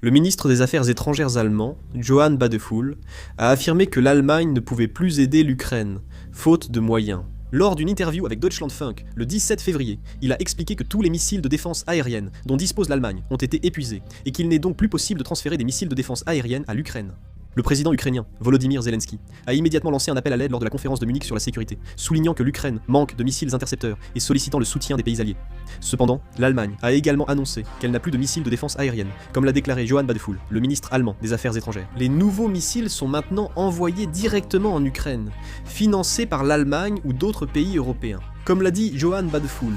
Le ministre des Affaires étrangères allemand, Johann Badefuhl, a affirmé que l'Allemagne ne pouvait plus aider l'Ukraine, faute de moyens. Lors d'une interview avec Deutschlandfunk le 17 février, il a expliqué que tous les missiles de défense aérienne dont dispose l'Allemagne ont été épuisés et qu'il n'est donc plus possible de transférer des missiles de défense aérienne à l'Ukraine. Le président ukrainien, Volodymyr Zelensky, a immédiatement lancé un appel à l'aide lors de la conférence de Munich sur la sécurité, soulignant que l'Ukraine manque de missiles intercepteurs et sollicitant le soutien des pays alliés. Cependant, l'Allemagne a également annoncé qu'elle n'a plus de missiles de défense aérienne, comme l'a déclaré Johann Badefuhl, le ministre allemand des Affaires étrangères. Les nouveaux missiles sont maintenant envoyés directement en Ukraine, financés par l'Allemagne ou d'autres pays européens. Comme l'a dit Johann Badefuhl,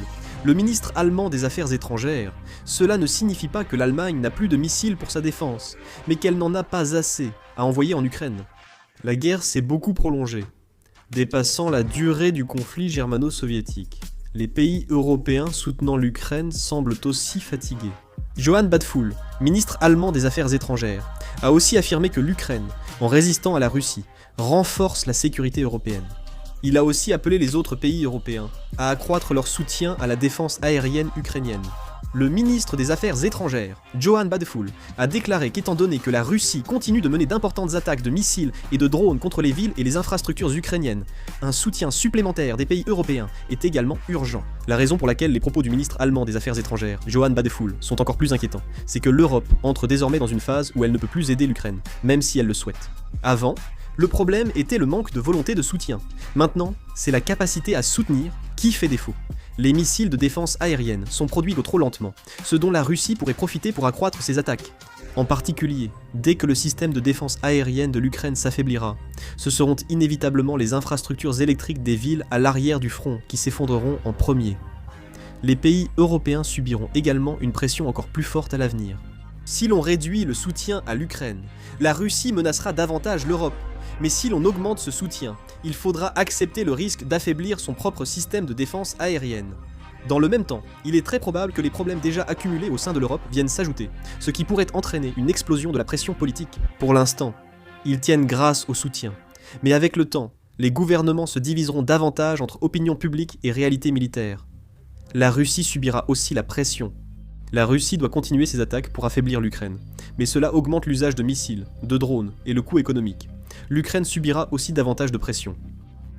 le ministre allemand des Affaires étrangères, cela ne signifie pas que l'Allemagne n'a plus de missiles pour sa défense, mais qu'elle n'en a pas assez à envoyer en Ukraine. La guerre s'est beaucoup prolongée, dépassant la durée du conflit germano-soviétique. Les pays européens soutenant l'Ukraine semblent aussi fatigués. Johann Badefuhl, ministre allemand des Affaires étrangères, a aussi affirmé que l'Ukraine, en résistant à la Russie, renforce la sécurité européenne. Il a aussi appelé les autres pays européens à accroître leur soutien à la défense aérienne ukrainienne. Le ministre des Affaires étrangères, Johann Badefuhl, a déclaré qu'étant donné que la Russie continue de mener d'importantes attaques de missiles et de drones contre les villes et les infrastructures ukrainiennes, un soutien supplémentaire des pays européens est également urgent. La raison pour laquelle les propos du ministre allemand des Affaires étrangères, Johann Badefuhl, sont encore plus inquiétants, c'est que l'Europe entre désormais dans une phase où elle ne peut plus aider l'Ukraine, même si elle le souhaite. Avant, le problème était le manque de volonté de soutien. Maintenant, c'est la capacité à soutenir qui fait défaut. Les missiles de défense aérienne sont produits trop lentement, ce dont la Russie pourrait profiter pour accroître ses attaques. En particulier, dès que le système de défense aérienne de l'Ukraine s'affaiblira, ce seront inévitablement les infrastructures électriques des villes à l'arrière du front qui s'effondreront en premier. Les pays européens subiront également une pression encore plus forte à l'avenir. Si l'on réduit le soutien à l'Ukraine, la Russie menacera davantage l'Europe. Mais si l'on augmente ce soutien, il faudra accepter le risque d'affaiblir son propre système de défense aérienne. Dans le même temps, il est très probable que les problèmes déjà accumulés au sein de l'Europe viennent s'ajouter, ce qui pourrait entraîner une explosion de la pression politique. Pour l'instant, ils tiennent grâce au soutien. Mais avec le temps, les gouvernements se diviseront davantage entre opinion publique et réalité militaire. La Russie subira aussi la pression. La Russie doit continuer ses attaques pour affaiblir l'Ukraine, mais cela augmente l'usage de missiles, de drones et le coût économique. L'Ukraine subira aussi davantage de pression.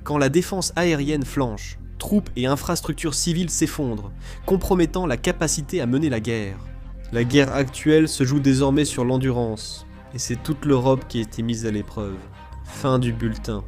Quand la défense aérienne flanche, troupes et infrastructures civiles s'effondrent, compromettant la capacité à mener la guerre. La guerre actuelle se joue désormais sur l'endurance, et c'est toute l'Europe qui a été mise à l'épreuve. Fin du bulletin.